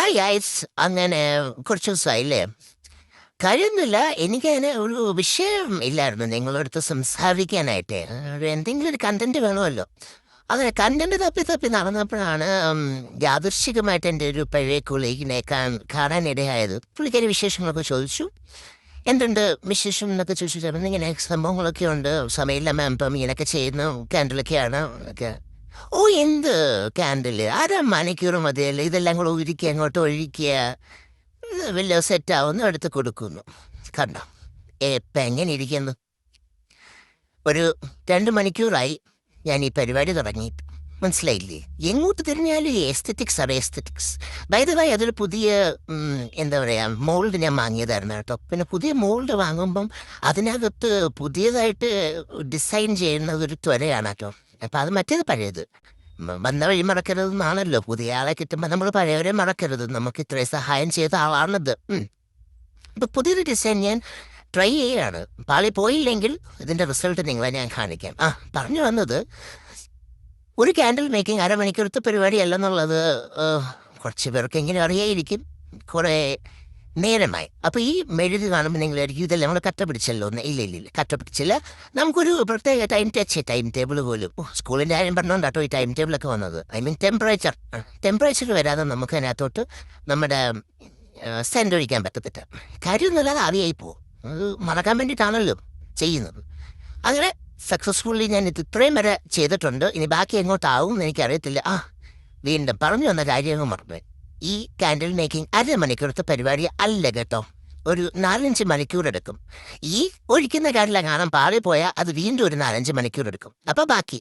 Hi guys. അങ്ങനെ കുറച്ച് ദിവസമായില്ലേ? കാര്യമൊന്നുമില്ല. എനിക്കങ്ങനെ ഒരു വിഷയം ഇല്ലായിരുന്നു നിങ്ങളടുത്ത് സംസാരിക്കാനായിട്ട്. എന്തെങ്കിലും ഒരു കണ്ടന്റ് വേണമല്ലോ. അതെ, കണ്ടന്റ് തപ്പി തപ്പി നടന്നപ്പോഴാണ് യാദൃശ്ചികമായിട്ട് എൻ്റെ ഒരു പഴയ കൊളീഗിനെ കാണാനിടയായത്. പുള്ളിക്കാരി വിശേഷങ്ങളൊക്കെ ചോദിച്ചു. എന്തുണ്ട് വിശേഷം എന്നൊക്കെ ചോദിച്ചു. ചേർന്ന് ഇങ്ങനെ സംഭവങ്ങളൊക്കെ ഉണ്ട്, സമയമില്ല മാം, ഇപ്പം ഇങ്ങനെയൊക്കെ ചെയ്യുന്നു, ക്യാൻഡിലൊക്കെയാണ് ഒക്കെ. ഓ, എന്ത് ക്യാൻഡിൽ? മണിക്കൂർ മതിയല്ലോ, ഇതെല്ലാം കൂടെ ഉരുക്കി അങ്ങോട്ട് ഒഴിക്കുക, ഇത് വലിയ സെറ്റാവുന്നു, എടുത്ത് കൊടുക്കുന്നു. കണ്ടോ ഇപ്പം എങ്ങനെ ഇരിക്കുന്നു? ഒരു 2 മണിക്കൂറായി ഞാൻ ഈ പരിപാടി തുടങ്ങിയിട്ട്. മനസ്സിലായില്ലേ? എങ്ങോട്ട് തിരിഞ്ഞാലും എസ്തെറ്റിക്സ് ആണ്, എസ്തെറ്റിക്സ്. ബൈദവായി അതൊരു പുതിയ എന്താ പറയുക, മോൾഡ് ഞാൻ വാങ്ങിയതായിരുന്നു കേട്ടോ. പിന്നെ പുതിയ മോൾഡ് വാങ്ങുമ്പം അതിനകത്ത് പുതിയതായിട്ട് ഡിസൈൻ ചെയ്യുന്നത് ഒരു ത്വരയാണ് കേട്ടോ. അപ്പം അത് മറ്റേത് പഴയത്. വന്ന വഴി മറക്കരുതെന്നാണല്ലോ. പുതിയ ആളെ കിട്ടുമ്പോൾ നമ്മൾ പഴയവരെ മറക്കരുത്. നമുക്ക് ഇത്രയും സഹായം ചെയ്ത ആളാണത്. ഇപ്പം പുതിയൊരു ഡിസൈൻ ഞാൻ ട്രൈ ചെയ്യുകയാണ്. പാളി പോയില്ലെങ്കിൽ ഇതിൻ്റെ റിസൾട്ട് നിങ്ങളെ ഞാൻ കാണിക്കാം. പറഞ്ഞു വന്നത്, ഒരു ക്യാൻഡിൽ മേക്കിംഗ് അരമണിക്കൂറത്തെ പരിപാടിയല്ലെന്നുള്ളത് കുറച്ച് പേർക്ക് എങ്ങനെ അറിയായിരിക്കും. കുറേ നേരമായി. അപ്പോൾ ഈ മെഴുകി കാണുമ്പോൾ നിങ്ങളായിരിക്കും ഇതെല്ലാം നമ്മൾ കട്ട പിടിച്ചല്ലോ എന്ന്. ഇല്ല, കട്ട പിടിച്ചില്ല. നമുക്കൊരു പ്രത്യേക ടൈം ടേബിൾ പോലും. സ്കൂളിൻ്റെ കാര്യം പറഞ്ഞുകൊണ്ടാട്ടോ ഈ ടൈം ടേബിളൊക്കെ വന്നത്. ഐ മീൻ ടെമ്പറേച്ചർ വരാതെ നമുക്ക് അതിനകത്തോട്ട് നമ്മുടെ സെൻറ്റ് ഒഴിക്കാൻ പറ്റത്തില്ല. കാര്യമൊന്നുമില്ലാതെ ആവിയായി പോകും. അത് മറക്കാൻ വേണ്ടിയിട്ടാണല്ലോ ചെയ്യുന്നത്. അങ്ങനെ സക്സസ്ഫുള്ളി ഞാൻ ഇത് ഇത്രയും വരെ ചെയ്തിട്ടുണ്ട്. ഇനി ബാക്കി എങ്ങോട്ടാവും എന്ന് എനിക്കറിയത്തില്ല. വീണ്ടും പറഞ്ഞു വന്ന കാര്യങ്ങൾ മറന്നു. ഈ ക്യാൻഡിൽ മേക്കിംഗ് അരമണിക്കൂറത്തെ പരിപാടി അല്ല കേട്ടോ. ഒരു 4-5 മണിക്കൂർ എടുക്കും. ഈ ഒഴിക്കുന്ന ക്യാൻഡിലെ കാണാൻ പാടി പോയാൽ അത് വീണ്ടും ഒരു 4-5 മണിക്കൂർ എടുക്കും. അപ്പോൾ ബാക്കി